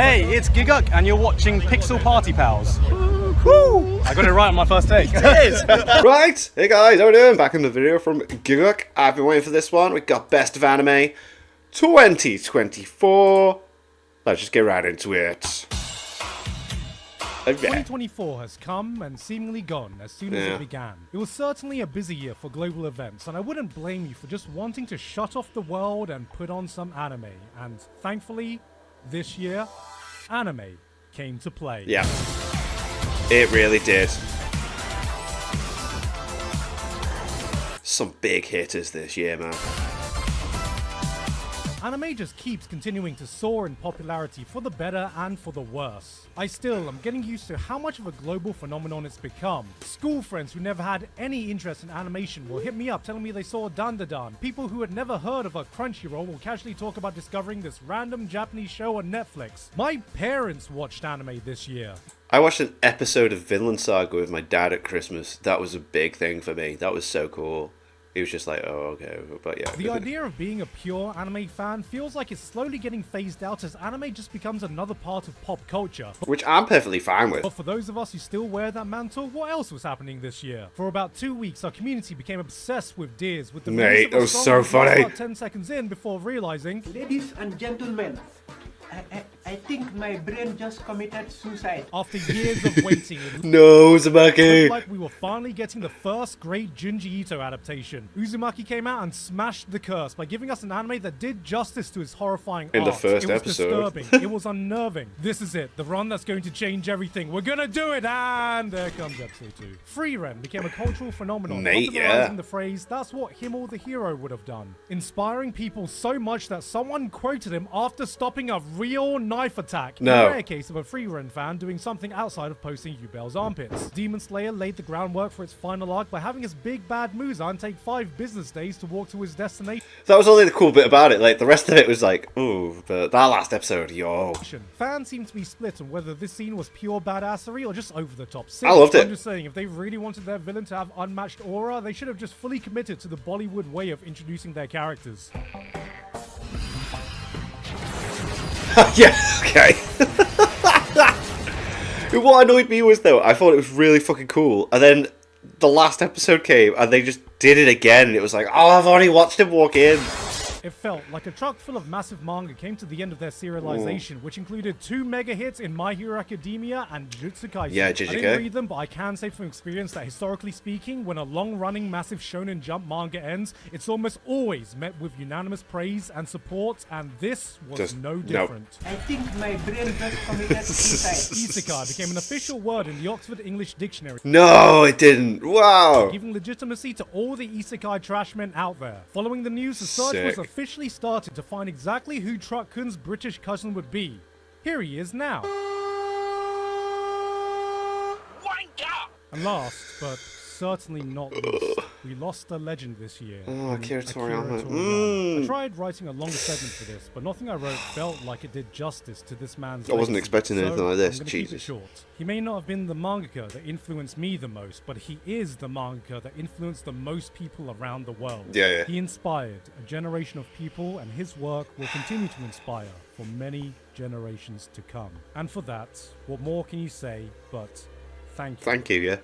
Hey, it's Gigguk, and you're watching Pixel Party Pals. Woo! I got it right on my first take. It is! Right, hey guys, how we doing? Back in the video from Gigguk. I've been waiting for this one. We've got Best of Anime 2024. Let's just get right into it. 2024 has come and seemingly gone as soon as it began. It was certainly a busy year for global events, and I wouldn't blame you for just wanting to shut off the world and put on some anime. And thankfully, this year, anime came to play. Yeah, it really did. Some big hitters this year, man. Anime just keeps continuing to soar in popularity for the better and for the worse. I still am getting used to how much of a global phenomenon it's become. School friends who never had any interest in animation will hit me up telling me they saw Dandadan. People who had never heard of a Crunchyroll will casually talk about discovering this random Japanese show on Netflix. My parents watched anime this year. I watched an episode of Vinland Saga with my dad at Christmas. That was a big thing for me. That was so cool. He was just like, oh, okay, but yeah. The idea of being a pure anime fan feels like it's slowly getting phased out as anime just becomes another part of pop culture. Which I'm perfectly fine with. But for those of us who still wear that mantle, what else was happening this year? For about 2 weeks, our community became obsessed with Deers, with the Mate, that was so funny. About 10 seconds in before realizing, Ladies and gentlemen, I think my brain just committed suicide. after years of waiting, No, it Uzumaki. looked like we were finally getting the first great Junji Ito adaptation. Uzumaki came out and smashed the curse by giving us an anime that did justice to his horrifying In the art. first it was episode. disturbing. It was unnerving. This is it, the run that's going to change everything. We're gonna do it, and there comes episode 2. Free Ren became a cultural phenomenon, Mate, popularizing yeah. the phrase, "That's what Himmel the hero would have done," inspiring people so much that someone quoted him after stopping a real knife attack. No. A rare case of a Free Ren fan doing something outside of posting Yubel's armpits. Demon Slayer laid the groundwork for its final arc by having his big bad Muzan take 5 business days to walk to his destination. That was only the cool bit about it. Like, the rest of it was like, ooh, but that last episode, yo. Fans seem to be split on whether this scene was pure badassery or just over the top. I loved it. I'm just saying, if they really wanted their villain to have unmatched aura, they should have just fully committed to the Bollywood way of introducing their characters. Yeah, okay. What annoyed me was, though, I thought it was really fucking cool. And then the last episode came and they just did it again. And it was like, oh, I've already watched him walk in. It felt like a truck full of massive manga came to the end of their serialization, which included 2 mega hits in My Hero Academia and Jujutsu Kaisen. Yeah, I Gigguk. didn't read them, but I can say from experience that historically speaking, when a long-running massive Shonen Jump manga ends, it's almost always met with unanimous praise and support, and this was Just no nope. different. I think my brain just committed suicide. Isekai became an official word in the Oxford English Dictionary, No, it didn't. Wow. giving legitimacy to all the isekai trashmen out there. Following the news, the search was Sick. officially started to find exactly who Truck-kun's British cousin would be. Here he is now. And last, but certainly not least, we lost a legend this year. Oh, Akira Toriyama. I tried writing a longer segment for this, but nothing I wrote felt like it did justice to this man's I wasn't legacy. expecting anything So like this, I'm gonna keep it Jesus. short. He may not have been the mangaka that influenced me the most, but he is the mangaka that influenced the most people around the world. Yeah. He inspired a generation of people, and his work will continue to inspire for many generations to come. And for that, what more can you say but thank you? Thank you, yeah.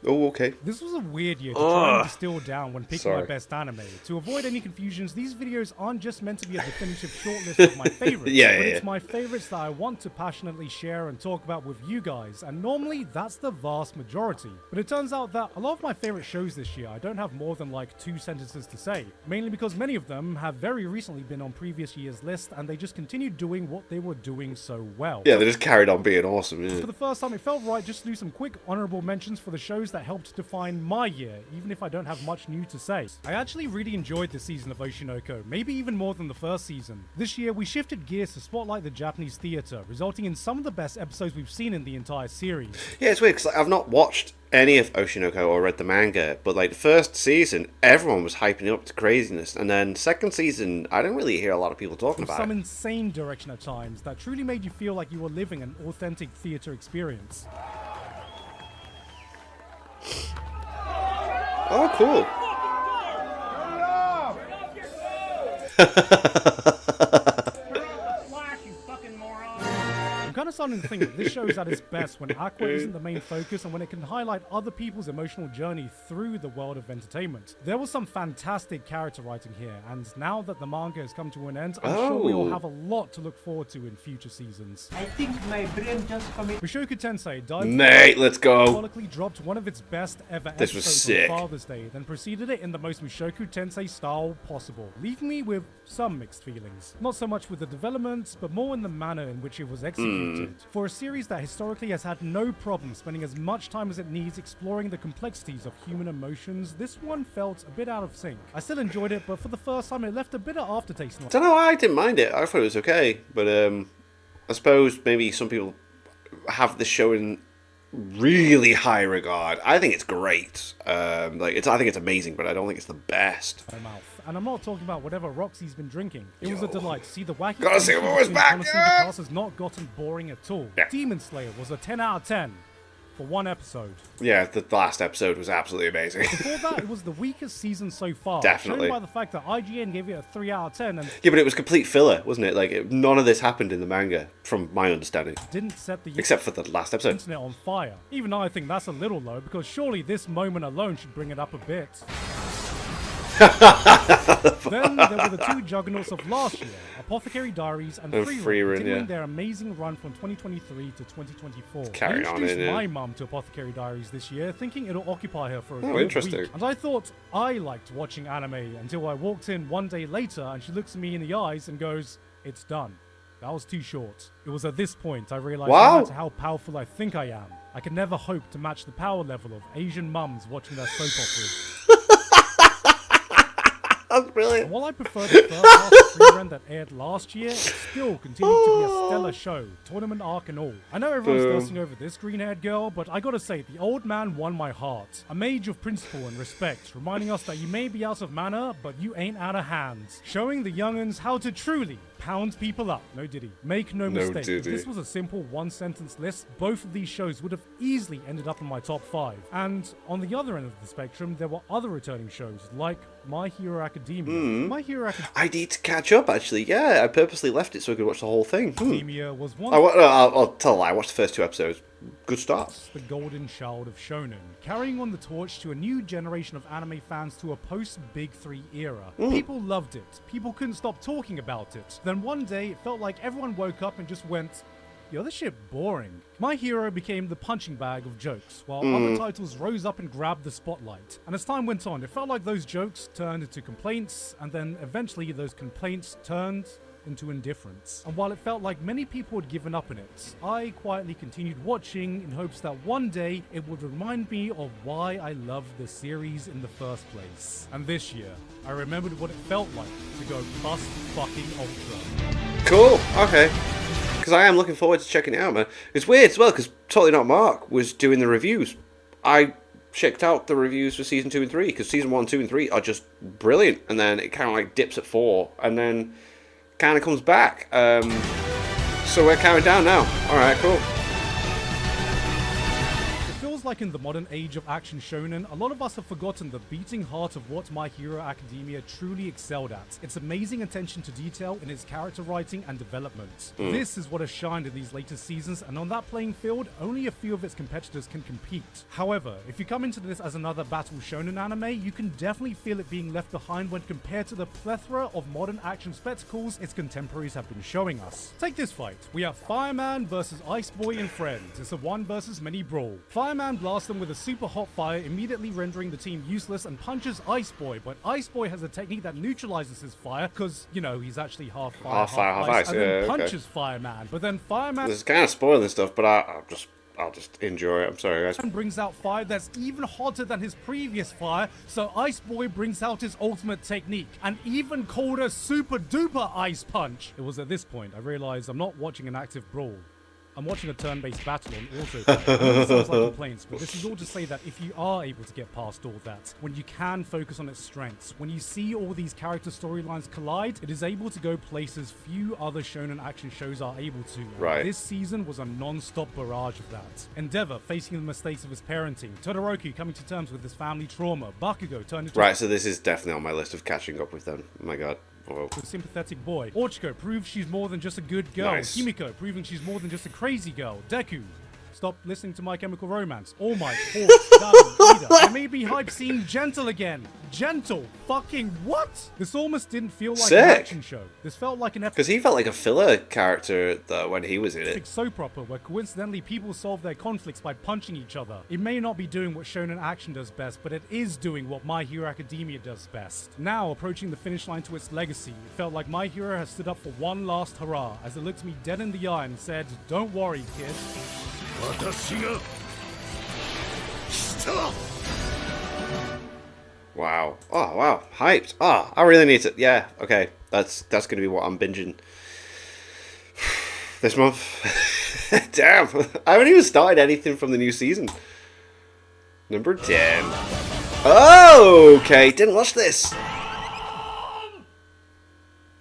Oh, okay. This was a weird year to try and Ugh. distill down when picking Sorry. my best anime. To avoid any confusions, these videos aren't just meant to be a definitive shortlist of my favorites, Yeah, but yeah, it's yeah. my favorites that I want to passionately share and talk about with you guys, and normally that's the vast majority. But it turns out that a lot of my favorite shows this year, I don't have more than like 2 sentences to say, mainly because many of them have very recently been on previous year's list, and they just continued doing what they were doing so well. Yeah, they just carried on being awesome, yeah. For the first time, it felt right just to do some quick honorable mentions for the shows that helped define my year, even if I don't have much new to say. I actually really enjoyed this season of Oshinoko, maybe even more than the first season. This year, we shifted gears to spotlight the Japanese theatre, resulting in some of the best episodes we've seen in the entire series. Yeah, it's weird, because I've not watched any of Oshinoko or read the manga, but like the first season, everyone was hyping it up to craziness, and then second season, I didn't really hear a lot of people talking With about some it. insane direction at times that truly made you feel like you were living an authentic theatre experience. Oh, cool. saying that this show is at its best when Aqua isn't the main focus and when it can highlight other people's emotional journey through the world of entertainment. There was some fantastic character writing here, and now that the manga has come to an end, I'm sure we will have a lot to look forward to in future seasons. I think my brain just committed. Mushoku Tensei dived Mate, let's go. symbolically dropped one of its best ever This was episodes sick. on Father's Day, then proceeded it in the most Mushoku Tensei style possible, leaving me with some mixed feelings. Not so much with the developments, but more in the manner in which it was executed. For a series that historically has had no problem spending as much time as it needs exploring the complexities of human emotions, this one felt a bit out of sync. I still enjoyed it, but for the first time it left a bitter aftertaste. Don't know why I didn't mind it. I thought it was okay, but I suppose maybe some people have this show in really high regard. I think it's great. I think it's amazing, but I don't think it's the best. My mouth. And I'm not talking about whatever Roxy's been drinking. It was a delight to see the wacky Gotta see what was between back, Policy yeah! the cast has not gotten boring at all. Yeah. Demon Slayer was a 10 out of 10 for one episode. Yeah, the last episode was absolutely amazing. Before that, it was the weakest season so far. Definitely. Shown by the fact that IGN gave it a 3 out of 10 and Yeah, but it was complete filler, wasn't it? Like, none of this happened in the manga, from my understanding. didn't set the Except for the last episode. internet on fire. Even though I think that's a little low, because surely this moment alone should bring it up a bit. Then there were the two juggernauts of last year, Apothecary Diaries and And Free Free Run, Run, continuing yeah. their amazing run from 2023 to 2024. Carry I on, introduced innit? my mum to Apothecary Diaries this year, thinking it'll occupy her for a good interesting. week. And I thought I liked watching anime until I walked in one day later and she looks at me in the eyes and goes, "It's done." That was too short. It was at this point I realized Wow. no matter how powerful I think I am, I can never hope to match the power level of Asian mums watching their soap operas. That's brilliant. And while I prefer the first half of Free Run that aired last year, it still continued to be a stellar show, tournament arc and all. I know everyone's Boom. thirsting over this green-haired girl, but I gotta say, the old man won my heart. A mage of principle and respect, reminding us that you may be out of manner, but you ain't out of hands. Showing the young'uns how to truly pound people up. No diddy. Make no mistake, if diddy. this was a simple one-sentence list, both of these shows would have easily ended up in my top 5. And on the other end of the spectrum, there were other returning shows, like My Hero Academia. My Hero I need to catch up, actually. Yeah, I purposely left it so I could watch the whole thing. Academia was one I'll tell a lie. I watched the first 2 episodes. Good start. the golden child of shonen, carrying on the torch to a new generation of anime fans to a post-Big 3 era. People loved it. People couldn't stop talking about it. Then one day, it felt like everyone woke up and just went, "Yo, this shit boring." My Hero became the punching bag of jokes, while other titles rose up and grabbed the spotlight. And as time went on, it felt like those jokes turned into complaints, and then eventually those complaints turned into indifference. And while it felt like many people had given up on it, I quietly continued watching in hopes that one day it would remind me of why I loved the series in the first place. And this year, I remembered what it felt like to go bust fucking ultra. Cool. Okay. Because I am looking forward to checking it out, man. It's weird as well, because Totally Not Mark was doing the reviews. I checked out the reviews for season 2 and 3, because season 1, 2, and 3 are just brilliant. And then it kind of like dips at 4, and then kind of comes back. So we're counting down now. Alright, cool. It feels like in the modern age of action shonen, a lot of us have forgotten the beating heart of what My Hero Academia truly excelled at. Its amazing attention to detail in its character writing and development. This is what has shined in these latest seasons, and on that playing field, only a few of its competitors can compete. However, if you come into this as another battle shonen anime, you can definitely feel it being left behind when compared to the plethora of modern action spectacles its contemporaries have been showing us. Take this fight. We have Fireman versus Ice Boy and friends. It's a one versus many brawl. Fireman blasts them with a super hot fire, immediately rendering the team useless, and punches Ice Boy, but Ice Boy has a technique that neutralizes his fire, because, you know, he's actually half fire, Half fire, half ice, and then yeah, okay. punches Fireman. But then Fireman This is kind of spoiling stuff, but I'll just enjoy it. I'm sorry, guys. brings out fire that's even hotter than his previous fire, so Ice Boy brings out his ultimate technique, an even colder super duper ice punch. It was at this point I realized I'm not watching an active brawl. I'm watching a turn-based battle on autoplay. Sounds like complaints, but this is all to say that if you are able to get past all that, when you can focus on its strengths, when you see all these character storylines collide, it is able to go places few other shonen action shows are able to. And Right. This season was a non-stop barrage of that. Endeavor facing the mistakes of his parenting, Todoroki coming to terms with his family trauma, Bakugo turned into Right, so this is definitely on my list of catching up with them. Oh my god. A sympathetic boy. Ochiko proves she's more than just a good girl. Nice. Kimiko proving she's more than just a crazy girl. Deku. Stop listening to My Chemical Romance. All Might, Horse, Ida. I may be hype seeing Gentle again. Gentle? Fucking what? This almost didn't feel like an action show. This felt like an Because he felt like a filler character though when he was in it. soap opera where coincidentally people solve their conflicts by punching each other. It may not be doing what shonen action does best, but it is doing what My Hero Academia does best. Now, approaching the finish line to its legacy, it felt like My Hero has stood up for one last hurrah as it looked me dead in the eye and said, "Don't worry, kid." Wow. Oh, wow. Hyped. Oh, I really need to... Yeah, okay. That's going to be what I'm binging this month. Damn. I haven't even started anything from the new season. Number 10. Oh, okay. Didn't watch this.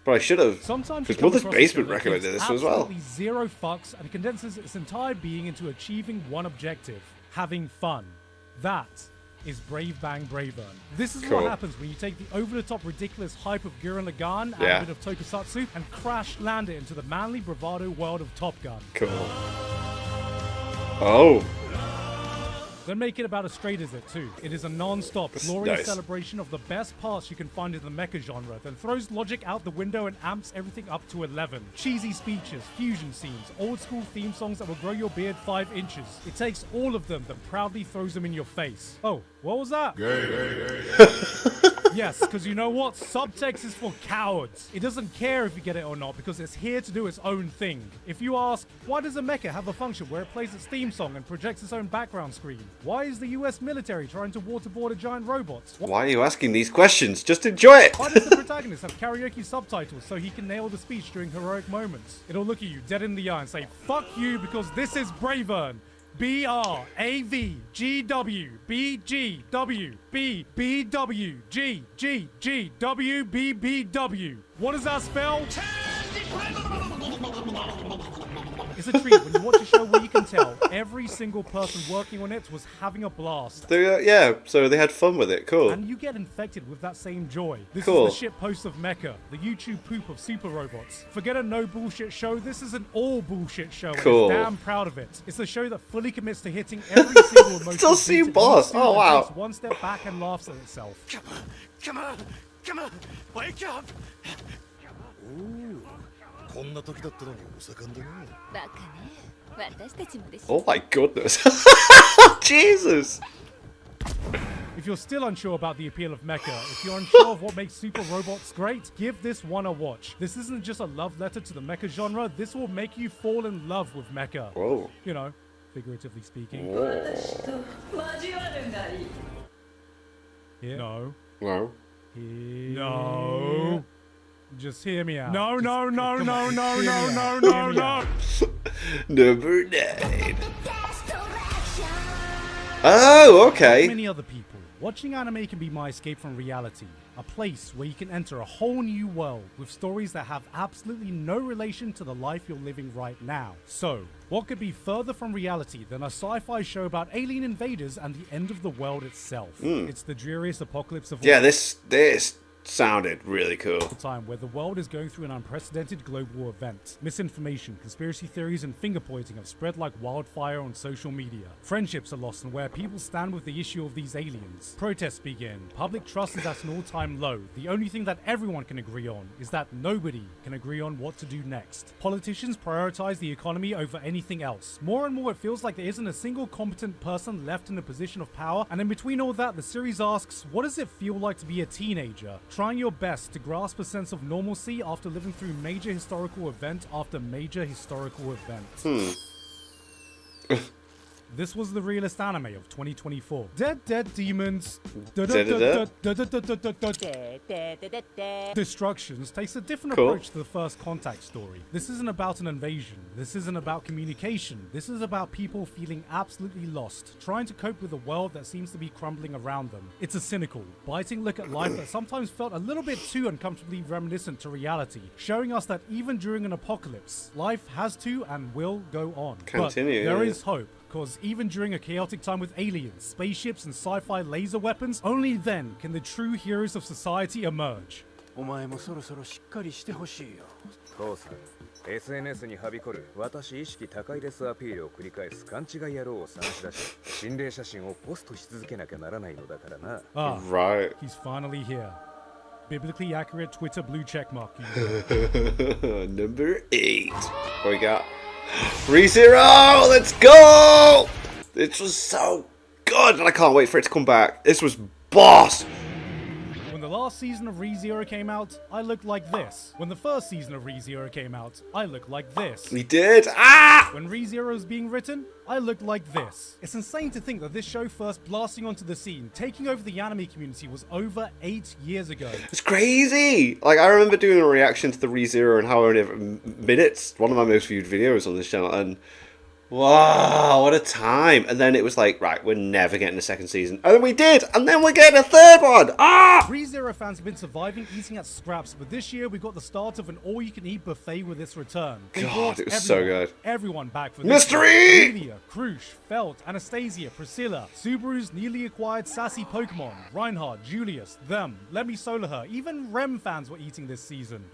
But I should have. Because Mother's Basement recommended this as well. Absolutely zero fucks and condenses its entire being into achieving one objective: having fun. That is Brave Bang Bravern. This is what happens when you take the over-the-top ridiculous hype of Gurren Lagann and a bit of Tokusatsu and crash land it into the manly bravado world of Top Gun. Cool. Oh. Then make it about as straight as it too. It is a non-stop, glorious celebration of the best parts you can find in the mecha genre, then throws logic out the window and amps everything up to 11. Cheesy speeches, fusion scenes, old school theme songs that will grow your beard 5 inches. It takes all of them, then proudly throws them in your face. Oh, what was that? Yes, because you know what? Subtext is for cowards. It doesn't care if you get it or not because it's here to do its own thing. If you ask, why does a mecha have a function where it plays its theme song and projects its own background screen? Why is the US military trying to waterboard a giant robot? Why are you asking these questions? Just enjoy it. Why does the protagonist have karaoke subtitles so he can nail the speech during heroic moments? It'll look at you dead in the eye and say, fuck you because this is Bravern. BRAVGWBGWBBWGGGWBBW. What does that spell? It's a treat when you watch a show where you can tell every single person working on it was having a blast. Yeah, so they had fun with it. Cool. And you get infected with that same joy. This Cool. is the shit post of Mecha, the YouTube poop of super robots. Forget a no bullshit show, this is an all bullshit show. Cool. And I'm damn proud of it. It's a show that fully commits to hitting every single emotion. Still see boss. Oh wow. Takes one step back and laughs at itself. Come on, wake up! Oh my goodness. Jesus. If you're still unsure about the appeal of mecha, if you're unsure of what makes super robots great, give this one a watch. This isn't just a love letter to the mecha genre, this will make you fall in love with mecha. Whoa. You know, figuratively speaking. Here. No. No. No. Just hear me out. No. Number 9. Oh, okay. Like many other people, watching anime can be my escape from reality. A place where you can enter a whole new world with stories that have absolutely no relation to the life you're living right now. So, what could be further from reality than a sci-fi show about alien invaders and the end of the world itself? It's the dreariest apocalypse of all. Yeah, this sounded really cool. Time where the world is going through an unprecedented global event. Misinformation, conspiracy theories, and finger pointing have spread like wildfire on social media. Friendships are lost and where people stand with the issue of these aliens. Protests begin. Public trust is at an all-time low. The only thing that everyone can agree on is that nobody can agree on what to do next. Politicians prioritize the economy over anything else. More and more it feels like there isn't a single competent person left in a position of power, and in between all that, the series asks, what does it feel like to be a teenager? Trying your best to grasp a sense of normalcy after living through major historical event after major historical event. This was the realest anime of 2024. Dead demons. Destructions takes a different approach to the First Contact story. This isn't about an invasion. This isn't about communication. This is about people feeling absolutely lost, trying to cope with a world that seems to be crumbling around them. It's a cynical, biting look at life that sometimes felt a little bit too uncomfortably reminiscent to reality, showing us that even during an apocalypse, life has to and will go on. Continue, But there yeah. is hope. Because even during a chaotic time with aliens, spaceships, and sci-fi laser weapons, only then can the true heroes of society emerge. お前もそろそろしっかりしてほしいよ。父さん SNS にはびこる私意識高いですアピールを繰り返す勘違い野郎を探し出し心霊写真をポストし続けなきゃならないのだからな。 Ah, Right. he's finally here. Biblically accurate Twitter blue checkmark. Number 8. What we got? ReZero! Let's go! This was so good, and I can't wait for it to come back. This was boss. When the last season of ReZero came out, I looked like this. When the first season of ReZero came out, I looked like this. We did. Ah! When ReZero is being written, I looked like this. It's insane to think that this show first blasting onto the scene, taking over the anime community, was over 8 years ago. It's crazy. Like, I remember doing a reaction to the ReZero and how many minutes, one of my most viewed videos on this channel, and wow, what a time. And then it was like, right, we're never getting a second season. And then we did, and then we're getting a third one. Ah! ReZero fans have been surviving eating at scraps, but this year we got the start of an all-you-can-eat buffet with its return. They God, brought it was so good. Everyone back for this. Mystery! Amelia, Krush, Felt, Anastasia, Priscilla, Subaru's newly acquired sassy Pokemon, Reinhardt, Julius, them, Let Me Solo Her, even Rem fans were eating this season.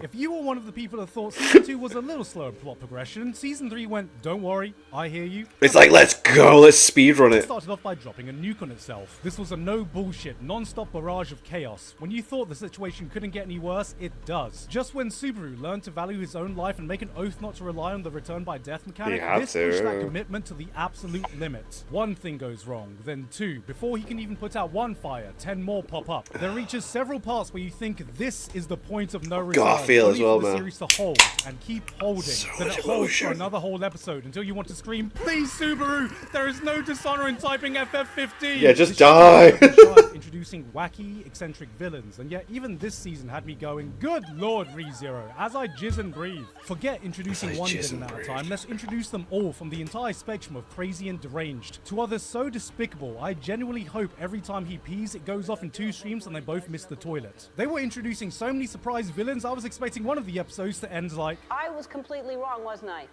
If you were one of the people that thought Season 2 was a little slow in plot progression, Season 3 went, don't worry, I hear you. It's like, let's go, let's speedrun It it. started off by dropping a nuke on itself. This was a no bullshit, non-stop barrage of chaos. When you thought the situation couldn't get any worse, it does. Just when Subaru learned to value his own life and make an oath not to rely on the return by death mechanic, He had this pushed that to. commitment to the absolute limit. One thing goes wrong, then two. Before he can even put out one fire, 10 more pop up. There reaches several parts where you think this is the point of no return. Garfield as only well, for the man. series to hold and keep holding. So Then much it holds for emotion. another whole episode until you want to scream, please Subaru, there is no dishonor in typing FF15. Yeah, just This show die. was a shark introducing wacky, eccentric villains, and yet even this season had me going, good lord ReZero, as I jizz and breathe. Forget introducing As I one jizz villain and at a breathe. time, let's introduce them all from the entire spectrum of crazy and deranged. To others so despicable, I genuinely hope every time he pees it goes off in 2 streams and they both miss the toilet. They were introducing so many surprise villains, I was expecting one of the episodes to end like, I was completely wrong, wasn't I?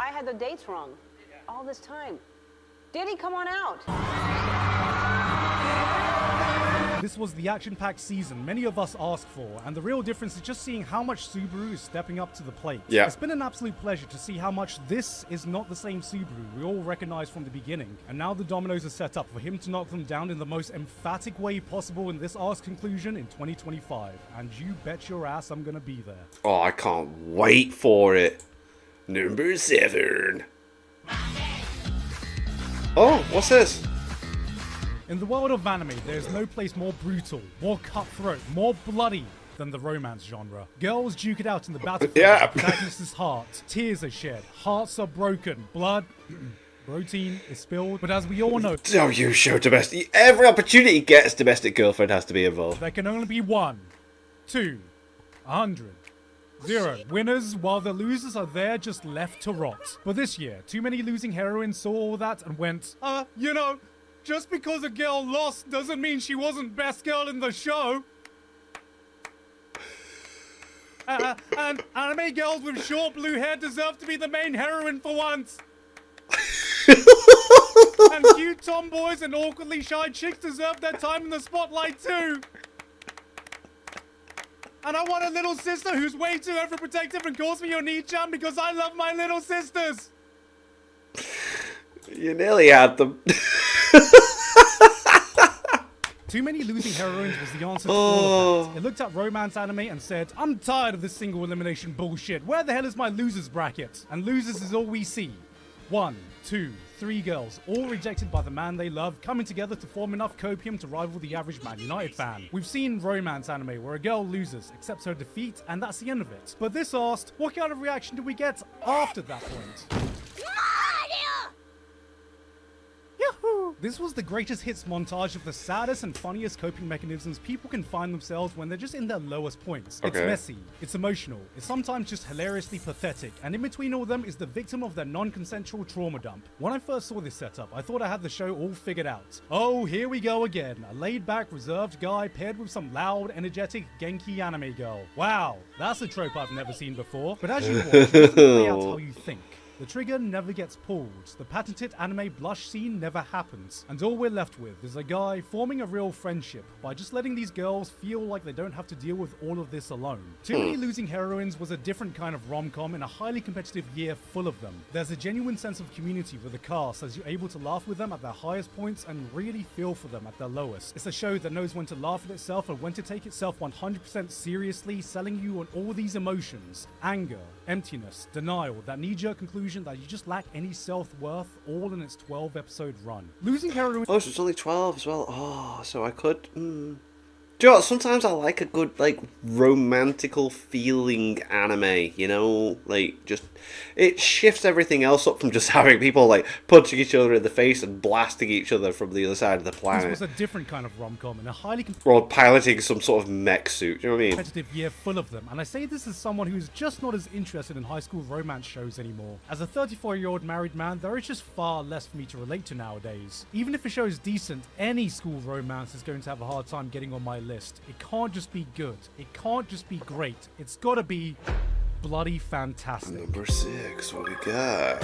I had the dates wrong. All this time. Did he come on out? this was the action-packed season many of us asked for, and the real difference is just seeing how much Subaru is stepping up to the plate. Yeah. It's been an absolute pleasure to see how much this is not the same Subaru we all recognized from the beginning, and now the dominoes are set up for him to knock them down in the most emphatic way possible in this arc's conclusion in 2025, and you bet your ass I'm gonna be there. Oh, I can't wait for it. Number 7. Oh, what's this? In the world of anime, there is no place more brutal, more cutthroat, more bloody than the romance genre. Girls duke it out in the battlefield, Yeah. protagonist's heart, tears are shed, hearts are broken, blood, protein is spilled, but as we all know, Oh, you show domestic. Every opportunity he gets, domestic girlfriend has to be involved. there can only be 1, 2, 100. 0 winners, while the losers are there just left to rot. But this year, too many losing heroines saw all that and went, you know, just because a girl lost doesn't mean she wasn't best girl in the show. And anime girls with short blue hair deserve to be the main heroine for once. And cute tomboys and awkwardly shy chicks deserve their time in the spotlight too. And I want a little sister who's way too overprotective and calls me your Oni-chan because I love my little sisters. You nearly had them. Too many losing heroines was the answer to all of that. It looked at romance anime and said, I'm tired of this single elimination bullshit. Where the hell is my losers bracket? And losers is all we see. 1, 2, 3 girls, all rejected by the man they love, coming together to form enough copium to rival the average Man United fan. We've seen romance anime where a girl loses, accepts her defeat, and that's the end of it. But this asked, what kind of reaction do we get after that point? Yahoo! This was the greatest hits montage of the saddest and funniest coping mechanisms people can find themselves when they're just in their lowest points. It's Okay. messy, it's emotional, it's sometimes just hilariously pathetic, and in between all of them is the victim of their non-consensual trauma dump. When I first saw this setup, I thought I had the show all figured out. Oh, here we go again. A laid-back, reserved guy paired with some loud, energetic, Genki anime girl. Wow, that's a trope I've never seen before. But as you watch, it doesn't play out how you think. The trigger never gets pulled, the patented anime blush scene never happens, and all we're left with is a guy forming a real friendship by just letting these girls feel like they don't have to deal with all of this alone. Too Many Losing Heroines was a different kind of rom-com in a highly competitive year full of them. There's a genuine sense of community with the cast as you're able to laugh with them at their highest points and really feel for them at their lowest. It's a show that knows when to laugh at itself and when to take itself 100% seriously, selling you on all these emotions: anger, emptiness, denial, that knee-jerk conclusion that you just lack any self-worth, all in its 12-episode run. Losing Heroines... Oh, so it's only 12 as well. Oh, so I could... Do you know what? Sometimes I like a good, like, romantical feeling anime, you know? Like, just... It shifts everything else up from just having people, like, punching each other in the face and blasting each other from the other side of the planet. This was a different kind of rom-com in a highly... Or piloting some sort of mech suit, do you know what I mean? Competitive year full of them, and I say this as someone who's just not as interested in high school romance shows anymore. As a 34-year-old married man, there is just far less for me to relate to nowadays. Even if a show is decent, any school romance is going to have a hard time getting on my list. It can't just be good. It can't just be great. It's gotta be bloody fantastic. Number 6, what we got?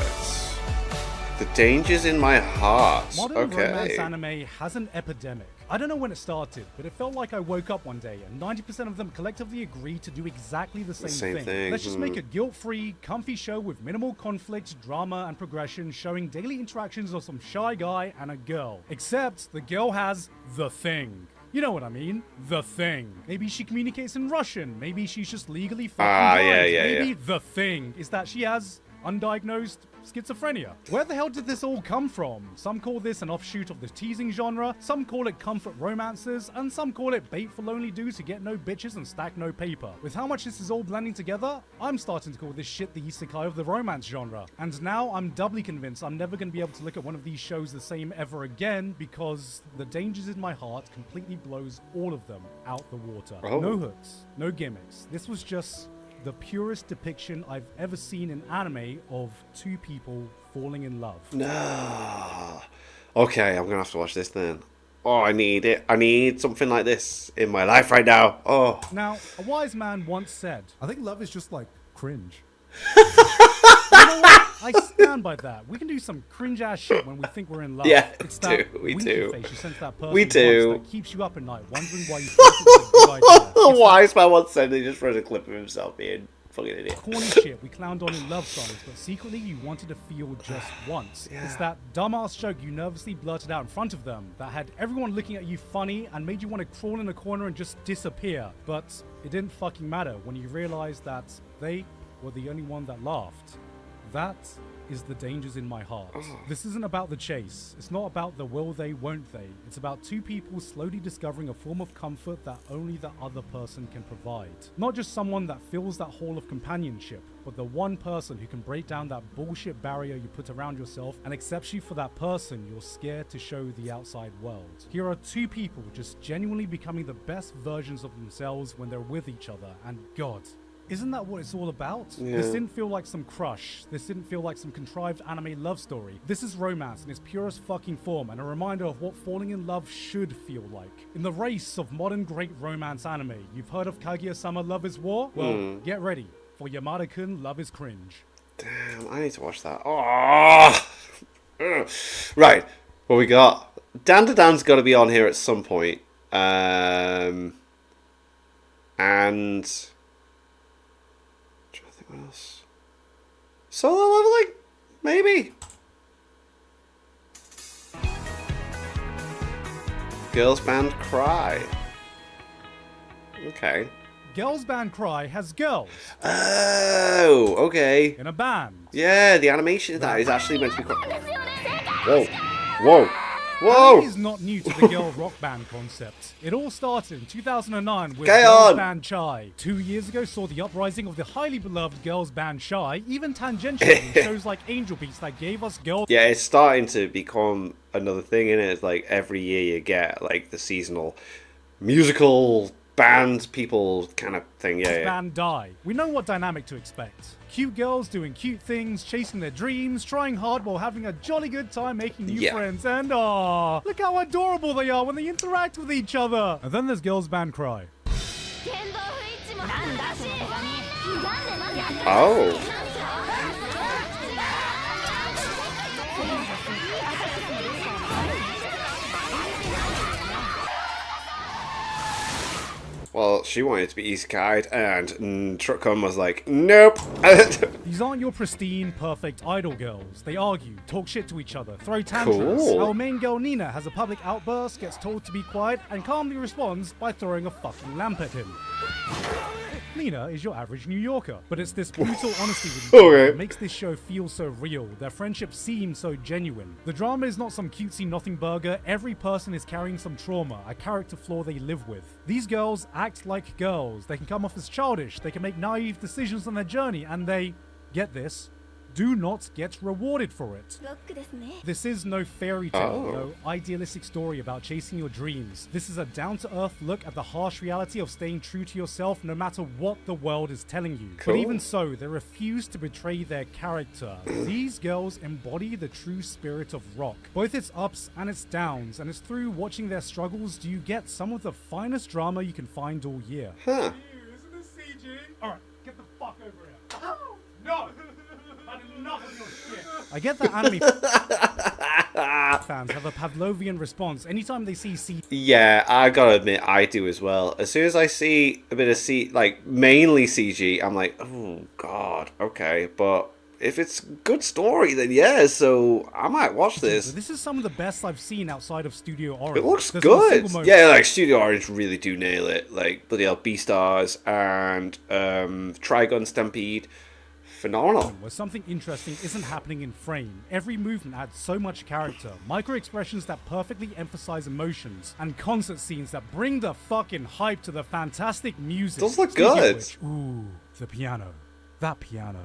The Dangers in My Heart. Modern romance anime has an epidemic. I don't know when it started, but it felt like I woke up one day and 90% of them collectively agreed to do exactly the same thing. Let's just make a guilt-free, comfy show with minimal conflict, drama, and progression, showing daily interactions of some shy guy and a girl. Except the girl has the thing. You know what I mean? The thing. Maybe she communicates in Russian. Maybe she's just legally fucking blind. Maybe the thing is that she has undiagnosed schizophrenia. Where the hell did this all come from? Some call this an offshoot of the teasing genre, some call it comfort romances, and some call it bait for lonely dudes who get no bitches and stack no paper. With how much this is all blending together, I'm starting to call this shit the isekai of the romance genre. And now I'm doubly convinced I'm never going to be able to look at one of these shows the same ever again, because The Dangers in My Heart completely blows all of them out the water. No hooks, no gimmicks. This was just the purest depiction I've ever seen in anime of two people falling in love. No. Okay, I'm gonna have to watch this then. Oh, I need it. I need something like this in my life right now. Oh. Now, a wise man once said, I think love is just like cringe. You know what? I stand by that. We can do some cringe-ass shit when we think we're in love. Yeah, it's that we winky do. face you send to that person We do. that keeps you up at night, wondering why you think it's a good idea. The wise man once said he just wrote a clip of himself being fucking idiot. Corny shit we clowned on in love songs, but secretly you wanted to feel just once. Yeah. It's that dumbass joke you nervously blurted out in front of them that had everyone looking at you funny and made you want to crawl in a corner and just disappear. But it didn't fucking matter when you realized that they were the only one that laughed. That is The Dangers in My Heart. This isn't about the chase. It's not about the will they, won't they. It's about two people slowly discovering a form of comfort that only the other person can provide. Not just someone that fills that hole of companionship, but the one person who can break down that bullshit barrier you put around yourself and accepts you for that person you're scared to show the outside world. Here are two people just genuinely becoming the best versions of themselves when they're with each other, and God, isn't that what it's all about? Yeah. This didn't feel like some crush. This didn't feel like some contrived anime love story. This is romance in its purest fucking form and a reminder of what falling in love should feel like. In the race of modern great romance anime, you've heard of Kaguya-sama Love is War? Well, get ready for Yamada-kun Love is Cringe. Damn, I need to watch that. Oh! Right, what we got? Dan to Dan's got to be on here at some point. And... what else? Solo leveling? Maybe. Girls band Cry. Okay. Girls Band Cry has girls Oh, okay. in a band. Yeah, the animation of that is actually meant to be quite... Whoa. Whoa. Whoa! Anime is not new to the girl rock band concept. It all started in 2009 with Go Girls on. Band Chai. 2 years ago saw the uprising of the highly beloved Girls Band Chai, even tangentially in shows like Angel Beats that gave us girls. Yeah, it's starting to become another thing, innit? It's like every year you get like the seasonal musical band people kind of thing. Yeah. Band die. We know what dynamic to expect. Cute girls doing cute things, chasing their dreams, trying hard while having a jolly good time making new friends, and look how adorable they are when they interact with each other. And then there's Girls Band Cry. Oh. Well, she wanted to be isekai'd, and Truckcom was like, nope. These aren't your pristine, perfect idol girls. They argue, talk shit to each other, throw tantrums. Cool. Our main girl Nina has a public outburst, gets told to be quiet, and calmly responds by throwing a fucking lamp at him. Nina is your average New Yorker, but it's this brutal honesty with each other that makes this show feel so real. Their friendship seems so genuine. The drama is not some cutesy nothing burger. Every person is carrying some trauma, a character flaw they live with. These girls act like girls. They can come off as childish. They can make naive decisions on their journey, and they, get this, do not get rewarded for it. This is no fairy tale, no idealistic story about chasing your dreams. This is a down-to-earth look at the harsh reality of staying true to yourself no matter what the world is telling you. Cool. But even so, they refuse to betray their character. These girls embody the true spirit of rock, both its ups and its downs, and it's through watching their struggles do you get some of the finest drama you can find all year. Huh. Isn't this CG? Alright, get the fuck over here. No! Enough of your shit. I get that anime fans have a Pavlovian response anytime they see CG. Yeah, I gotta admit, I do as well. As soon as I see a bit of mainly CG, I'm like, oh god, okay. But if it's good story, then yeah, so I might watch this. This is some of the best I've seen outside of Studio Orange. It looks There's not a good. single moment- Yeah, like Studio Orange really do nail it. Like bloody hell, Beastars and Trigun Stampede. Phenomenal. where something interesting isn't happening in frame. Every movement adds so much character, micro expressions that perfectly emphasize emotions, and concert scenes that bring the fucking hype to the fantastic music. Those look Speaking of good. which, ooh, the piano. That piano.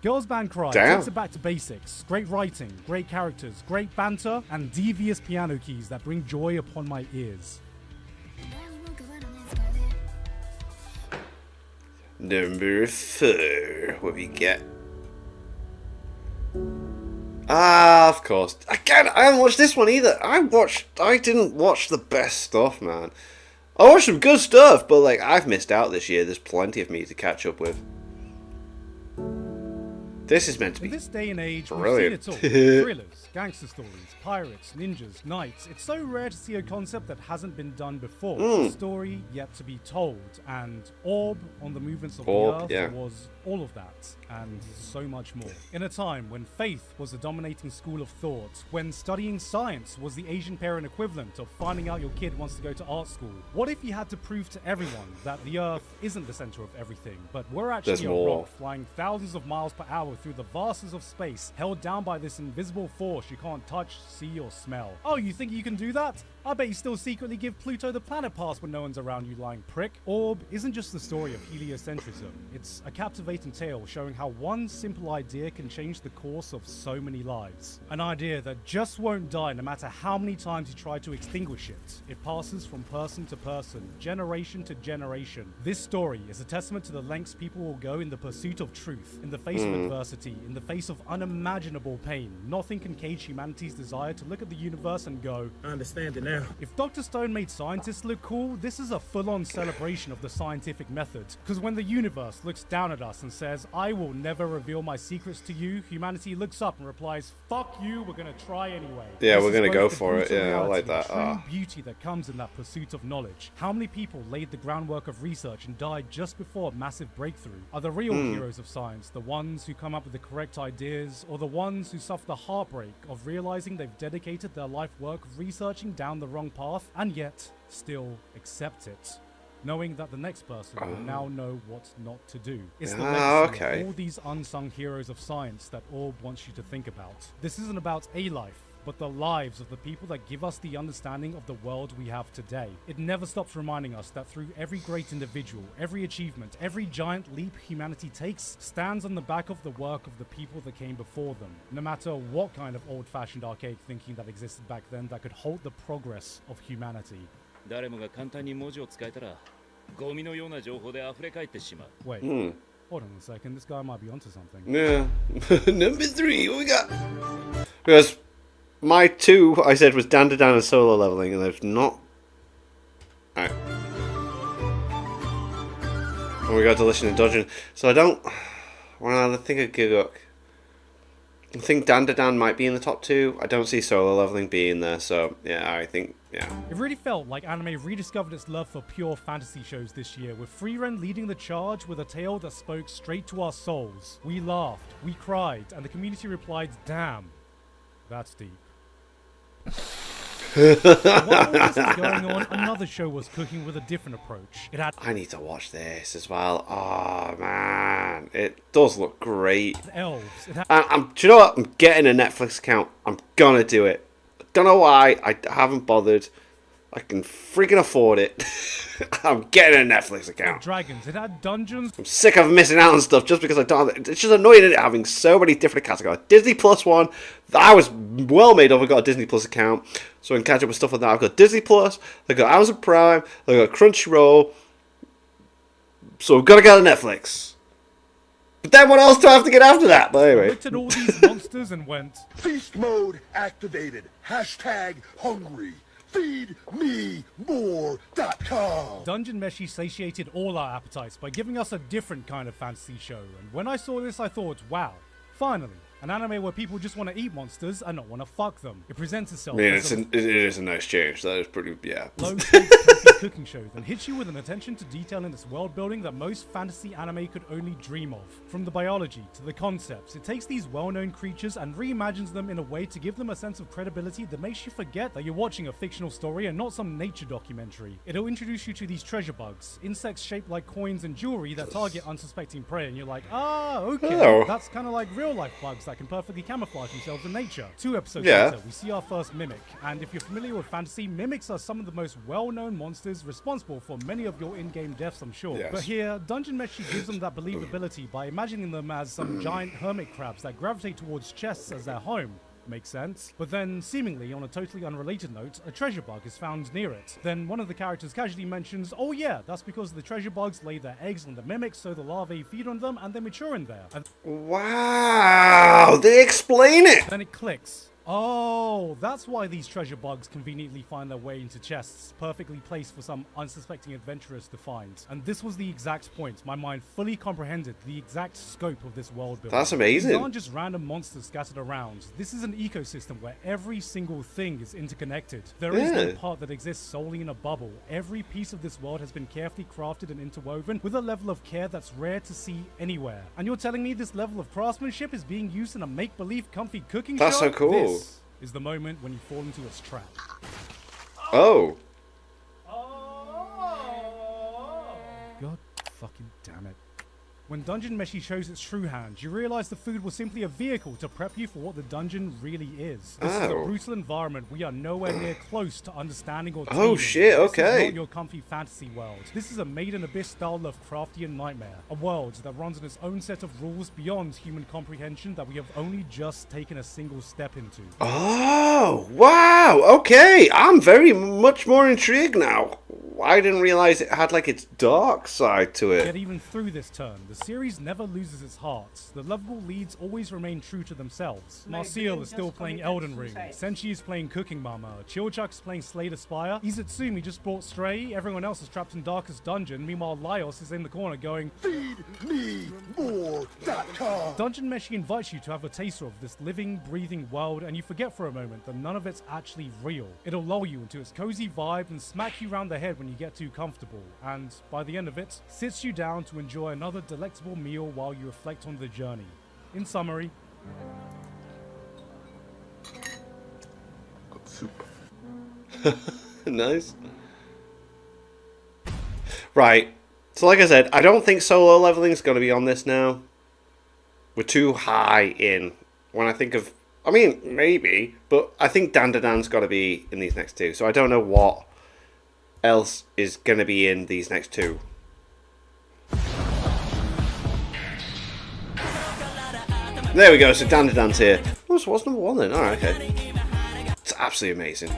Girls Band Cry Damn. takes it back to basics. Great writing, great characters, great banter, and devious piano keys that bring joy upon my ears. Number 4. What we get? Ah, of course. Again, I haven't watched this one either. I didn't watch the best stuff, man. I watched some good stuff, but like I've missed out this year. There's plenty of me to catch up with. This is meant to be In this day and age, brilliant. we've seen it all. Thrillers, gangster stories, pirates, ninjas, knights. It's so rare to see a concept that hasn't been done before. A story yet to be told. And Orb on the Movements of Orb, the Earth yeah. was all of that, and so much more. In a time when faith was the dominating school of thought, when studying science was the Asian parent equivalent of finding out your kid wants to go to art school, what if you had to prove to everyone that the Earth isn't the center of everything, but we're actually There's a more. rock flying thousands of miles per hour through the vastness of space, held down by this invisible force you can't touch, see, or smell. Oh, you think you can do that? I bet you still secretly give Pluto the planet pass when no one's around, you lying prick. Orb isn't just the story of heliocentrism. It's a captivating tale showing how one simple idea can change the course of so many lives. An idea that just won't die no matter how many times you try to extinguish it. It passes from person to person, generation to generation. This story is a testament to the lengths people will go in the pursuit of truth, in the face of adversity, in the face of unimaginable pain. Nothing can cage humanity's desire to look at the universe and go, I understand it now. if Dr. Stone made scientists look cool, this is a full-on celebration of the scientific method. Because when the universe looks down at us and says, I will never reveal my secrets to you, humanity looks up and replies, fuck you, we're gonna try anyway. Yeah, This we're is gonna both go the for it. brutal Yeah, I reality like that. and true beauty that comes in that pursuit of knowledge. How many people laid the groundwork of research and died just before a massive breakthrough? Are the real heroes of science the ones who come up with the correct ideas, or the ones who suffer the heartbreak of realizing they've dedicated their life work researching down the wrong path, and yet still accept it, knowing that the next person will now know what not to do? It's the legacy okay. of all these unsung heroes of science that Orb wants you to think about. This isn't about a life, but the lives of the people that give us the understanding of the world we have today. It never stops reminding us that through every great individual, every achievement, every giant leap humanity takes stands on the back of the work of the people that came before them. No matter what kind of old-fashioned archaic thinking that existed back then that could halt the progress of humanity. 誰もが簡単に文字を使えたらゴミのような情報で溢れ返ってしまう。 Wait, hold on a second, this guy might be onto something. Yeah. Number 3, what we got? Because my 2, I said, was Dan to Dan and solo leveling, and they've not. Alright. And we got to listen to Dungeon. So I don't. When I think of Gigguk, I think Dandadan might be in the top 2. I don't see Solo Leveling being there, so yeah, I think, yeah. It really felt like anime rediscovered its love for pure fantasy shows this year, with Frieren leading the charge with a tale that spoke straight to our souls. We laughed, we cried, and the community replied, damn, that's deep. While all this was going on, another show was cooking with a different approach. It had I need to watch this as well. Oh man, it does look great. elves, it had Do you know what? I'm getting a Netflix account. I'm gonna do it. I don't know why. I haven't bothered. I can freaking afford it. I'm getting a Netflix account. dragons, it had dungeons, I'm sick of missing out on stuff just because I don't have it. It's just annoying, isn't it, having so many different accounts. I got a Disney Plus one. I was well made of. I got a Disney Plus account, so I can catch up with stuff like that. I've got Disney Plus. I've got Amazon Prime. I've got Crunchyroll. So I've got to get a Netflix. But then what else do I have to get after that? But anyway. looked at all these monsters and went, Feast mode activated. Hashtag hungry. FeedMeMore.com. Dungeon Meshi satiated all our appetites by giving us a different kind of fantasy show, and when I saw this I thought, wow, finally, an anime where people just want to eat monsters and not want to fuck them. It presents itself as it is a nice change. That is pretty, yeah. low-stakes cooking show that hits you with an attention to detail in its world building that most fantasy anime could only dream of. From the biology to the concepts, it takes these well-known creatures and reimagines them in a way to give them a sense of credibility that makes you forget that you're watching a fictional story and not some nature documentary. It'll introduce you to these treasure bugs, insects shaped like coins and jewelry that target unsuspecting prey, and you're like, okay, Oh. that's kind of like real-life bugs that can perfectly camouflage themselves in nature. 2 episodes Yeah. later, we see our first mimic, and if you're familiar with fantasy, mimics are some of the most well-known monsters responsible for many of your in-game deaths, I'm sure. Yes. But here, Dungeon Meshi gives them that believability by imagining them as some giant hermit crabs that gravitate towards chests as their home. Makes sense. But then, seemingly on a totally unrelated note, a treasure bug is found near it. Then one of the characters casually mentions, oh yeah, that's because the treasure bugs lay their eggs on the mimics so the larvae feed on them and they mature in there. And Wow, they explain it. then it clicks. Oh, that's why these treasure bugs conveniently find their way into chests, perfectly placed for some unsuspecting adventurers to find. And this was the exact point. My mind fully comprehended the exact scope of this world building. That's amazing. These aren't just random monsters scattered around. This is an ecosystem where every single thing is interconnected. There is no Yeah. part that exists solely in a bubble. Every piece of this world has been carefully crafted and interwoven with a level of care that's rare to see anywhere. And you're telling me this level of craftsmanship is being used in a make-believe comfy cooking That's show? so cool. This is the moment when you fall into its trap. Oh. God fucking damn it. When Dungeon Meshi shows its true hand, you realize the food was simply a vehicle to prep you for what the dungeon really is. This is a Oh. brutal environment we are nowhere near close to understanding or Oh, taming. shit, This okay. is not your comfy fantasy world. This is a Maiden Abyss-style Lovecraftian nightmare. A world that runs on its own set of rules beyond human comprehension that we have only just taken a single step into. Oh, wow. Okay, I'm very much more intrigued now. I didn't realize it had like its dark side to Yet it. even through this turn, the series never loses its heart. The lovable leads always remain true to themselves. My Marcial brain is still just playing committed Elden Ring, suicide. Senshi is playing Cooking Mama, Chilchuck's playing Slay the Spire, Izutsumi just brought Stray, everyone else is trapped in Darkest Dungeon, meanwhile Laios is in the corner going, FeedMeMore.com. Dungeon Meshi invites you to have a taster of this living, breathing world, and you forget for a moment that none of it's actually real. It'll lull you into its cozy vibe and smack you round the head when you get too comfortable, and by the end of it, sits you down to enjoy another delectable meal while you reflect on the journey. In summary, Nice. Right. So like I said, I don't think solo leveling's going to be on this now. We're too high in. When I think of... I mean, maybe. But I think Dandadan's got to be in these next two. So I don't know what else is going to be in these next two. There we go. So Dandadan's here. What's number one then? Alright, okay. It's absolutely amazing.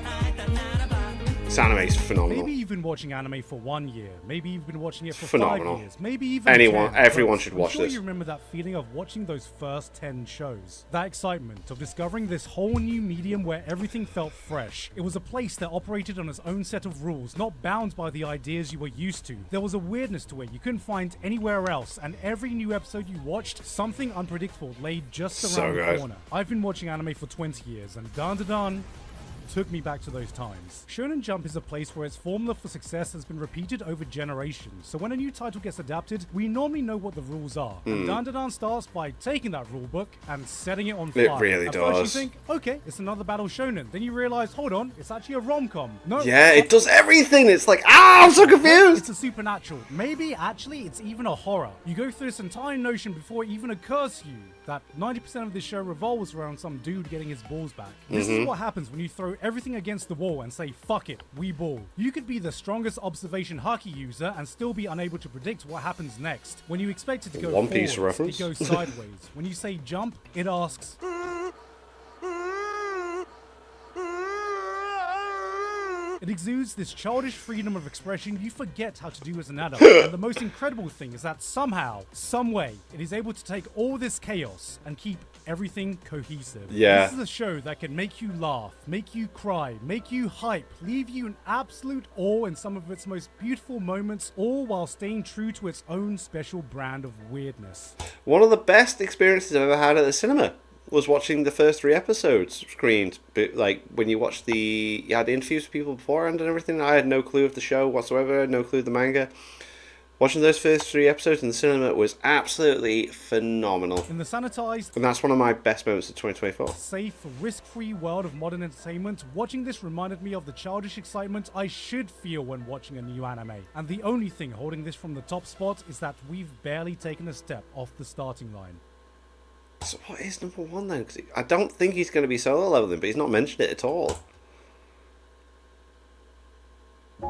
This anime's phenomenal. Maybe you've been watching anime for 1 year. Maybe you've been watching it for Phenomenal. 5 years. Maybe even 10. Everyone But should I'm watch sure this. you remember that feeling of watching those first 10 shows. That excitement of discovering this whole new medium where everything felt fresh. It was a place that operated on its own set of rules, not bound by the ideas you were used to. There was a weirdness to it you couldn't find anywhere else, and every new episode you watched, something unpredictable lay just So around the good. corner. I've been watching anime for 20 years, and dun took me back to those times. Shonen Jump is a place where its formula for success has been repeated over generations, so when a new title gets adapted, we normally know what the rules are. And Dan starts by taking that rule book and setting it on fire. It really At does. first you think, okay, it's another battle shonen. Then you realize, hold on, it's actually a rom-com. No, Yeah, it does everything. It's like, I'm so confused. it's a supernatural. Maybe actually it's even a horror. You go through this entire notion before it even occurs to you that 90% of this show revolves around some dude getting his balls back. This is what happens when you throw everything against the wall and say, fuck it, we ball. You could be the strongest observation haki user and still be unable to predict what happens next. When you expect it to go One Piece forwards, reference. it goes sideways. When you say jump, it asks, it exudes this childish freedom of expression you forget how to do as an adult. And the most incredible thing is that somehow, some way, it is able to take all this chaos and keep everything cohesive. Yeah. This is a show that can make you laugh, make you cry, make you hype, leave you in absolute awe in some of its most beautiful moments, all while staying true to its own special brand of weirdness. One of the best experiences I've ever had at the cinema was watching the first 3 episodes screened. But like when you watch you had interviews with people beforehand and everything. I had no clue of the show whatsoever, no clue of the manga. Watching those first 3 episodes in the cinema was absolutely phenomenal. In the sanitized, And that's one of my best moments of 2024. safe, risk-free world of modern entertainment, watching this reminded me of the childish excitement I should feel when watching a new anime. And the only thing holding this from the top spot is that we've barely taken a step off the starting line. So what is number 1 then? 'Cause I don't think he's going to be solo leveling, but he's not mentioned it at all. You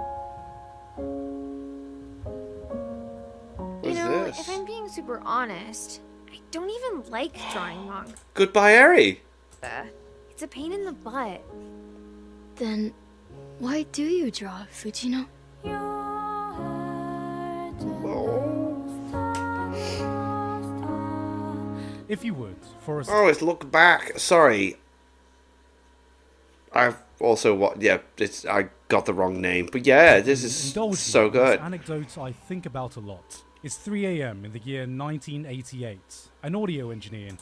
What's know, this? if I'm being super honest, I don't even like drawing manga. Goodbye, Eri. It's a pain in the butt. Then why do you draw, Fujino? If you would, for a Oh, it's Look Back. Sorry. I've also I got the wrong name, but yeah, this is indulge so me in this good. anecdote I think about a lot. It's 3 a.m. in the year 1988. An audio engineer in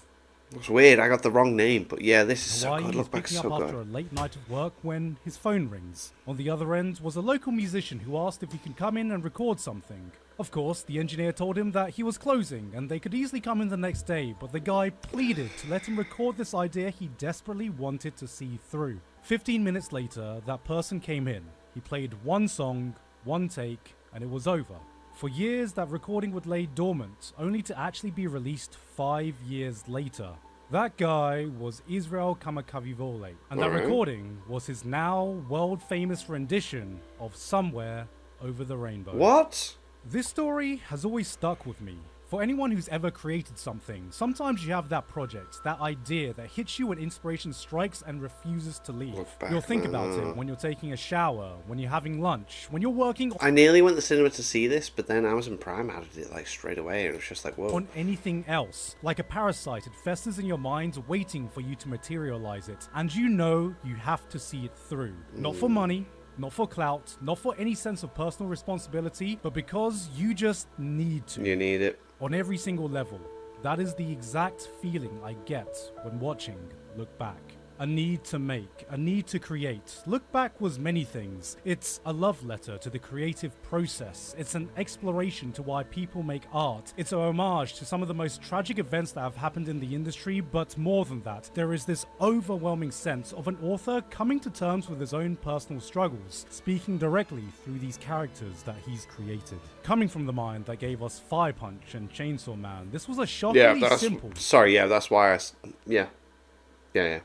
It's weird. I got the wrong name, but yeah, this is so Hawaii good. is Look Back is picking so up after a good. late night of work when his phone rings. On the other end was a local musician who asked if he could come in and record something. Of course, the engineer told him that he was closing and they could easily come in the next day, but the guy pleaded to let him record this idea he desperately wanted to see through. 15 minutes later, that person came in. He played one song, one take, and it was over. For years, that recording would lay dormant, only to actually be released 5 years later. That guy was Israel Kamakavivole, and that Alright. recording was his now world-famous rendition of Somewhere Over the Rainbow. What? This story has always stuck with me. For anyone who's ever created something, sometimes you have that project, that idea that hits you when inspiration strikes and refuses to leave. Look back, You'll think about it when you're taking a shower, when you're having lunch, when you're working I nearly went to the cinema to see this, but then Amazon Prime added it like straight away, and it was just like, whoa. on anything else. Like a parasite, it festers in your mind waiting for you to materialize it. And you know you have to see it through. Not for money, not for clout, not for any sense of personal responsibility, but because you just need to. You need it. On every single level. That is the exact feeling I get when watching Look Back. A need to make, a need to create. Look Back was many things. It's a love letter to the creative process. It's an exploration to why people make art. It's a homage to some of the most tragic events that have happened in the industry, but more than that, there is this overwhelming sense of an author coming to terms with his own personal struggles, speaking directly through these characters that he's created. Coming from the mind that gave us Fire Punch and Chainsaw Man, this was a shockingly simple, That's why yeah.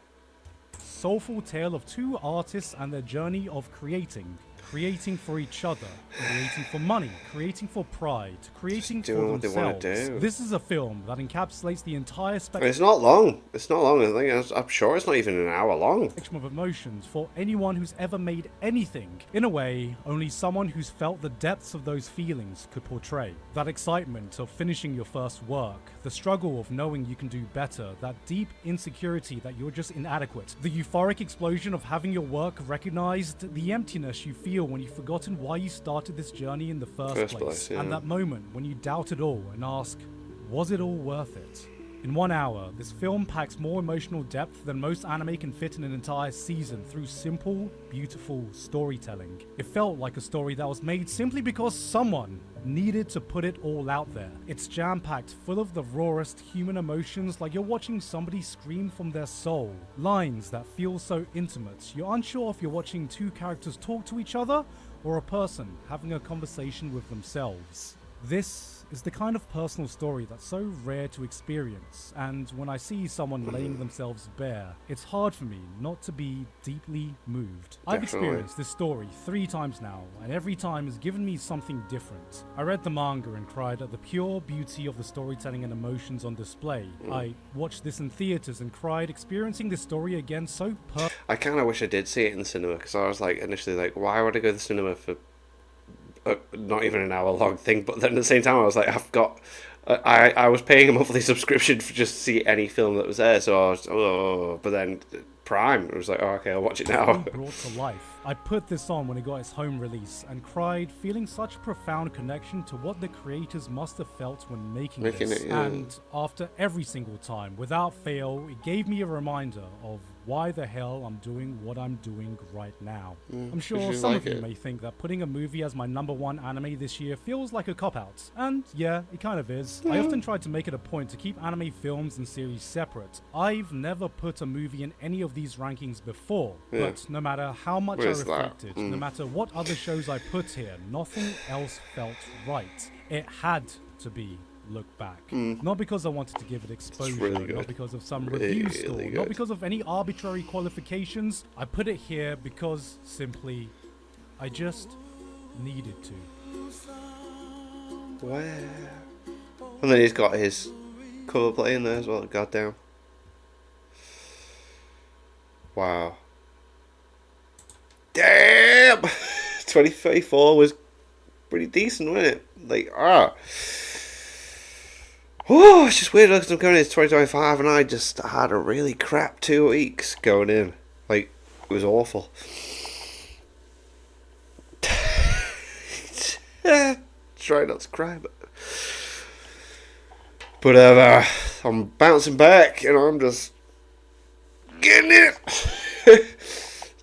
soulful tale of two artists and their journey of creating. creating for each other, creating for money, creating for pride, creating doing for what they wanna themselves. do. This is a film that encapsulates the entire spectrum. It's not long. It's not long. I'm sure it's not even an hour long. Of emotions for anyone who's ever made anything in a way only someone who's felt the depths of those feelings could portray. That excitement of finishing your first work, the struggle of knowing you can do better, that deep insecurity that you're just inadequate, the euphoric explosion of having your work recognized, the emptiness you feel when you've forgotten why you started this journey in the first place, yeah. and that moment when you doubt it all and ask, was it all worth it? In 1 hour, this film packs more emotional depth than most anime can fit in an entire season through simple, beautiful storytelling. It felt like a story that was made simply because someone needed to put it all out there. It's jam-packed full of the rawest human emotions, like you're watching somebody scream from their soul. Lines that feel so intimate, you're unsure if you're watching two characters talk to each other or a person having a conversation with themselves. This is the kind of personal story that's so rare to experience, and when I see someone laying themselves bare, it's hard for me not to be deeply moved. I've experienced this story 3 times now, and every time has given me something different. I read the manga and cried at the pure beauty of the storytelling and emotions on display. I watched this in theaters and cried experiencing this story again so I kind of wish I did see it in the cinema, because I was like initially like, why would I go to the cinema for not even an hour long thing? But then at the same time I was like, I was paying a monthly subscription for just to see any film that was there, so I was but then Prime, it was like, oh, okay, I'll watch it now. Brought to life. I put this on when it got its home release and cried, feeling such a profound connection to what the creators must have felt when making this. It, yeah. And after every single time, without fail, it gave me a reminder of why the hell I'm doing what I'm doing right now. I'm sure some of you may think that putting a movie as my #1 anime this year feels like a cop-out. And yeah, it kind of is. I often tried to make it a point to keep anime films and series separate. I've never put a movie in any of these rankings before, but no matter how much I reflected, no matter what other shows I put here, nothing else felt right. It had to be Look Back. Not because I wanted to give it exposure, not because of some review score, not because of any arbitrary qualifications. I put it here because simply I just needed to. Where? And then he's got his cover play in there as well. Goddamn. Wow. Damn! 2034 was pretty decent, wasn't it? Like, oh, it's just weird looking. I'm going into 2025 and I just had a really crap 2 weeks going in. Like, it was awful. Try not to cry, but I'm bouncing back and I'm just getting it.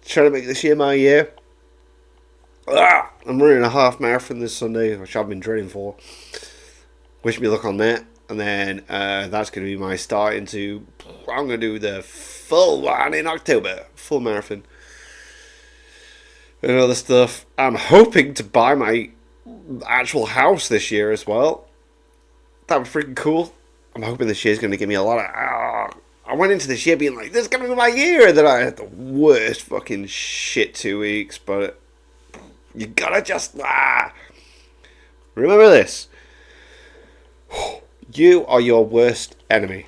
Trying to make this year my year. I'm running a half marathon this Sunday, which I've been training for. Wish me luck on that. And then that's going to be my start into... I'm going to do the full one in October. Full marathon. And other stuff. I'm hoping to buy my actual house this year as well. That would be freaking cool. I'm hoping this year's going to give me a lot of... I went into this year being like, this is going to be my year. And then I had the worst fucking shit 2 weeks. But you gotta just... Remember this. You are your worst enemy.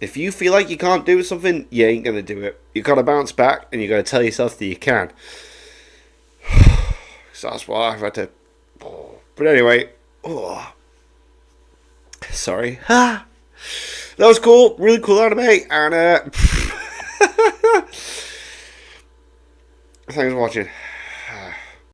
If you feel like you can't do something, you ain't going to do it. You got to bounce back and you got to tell yourself that you can. So that's why I've had to... But anyway... Sorry. That was cool. Really cool anime. And thanks for watching.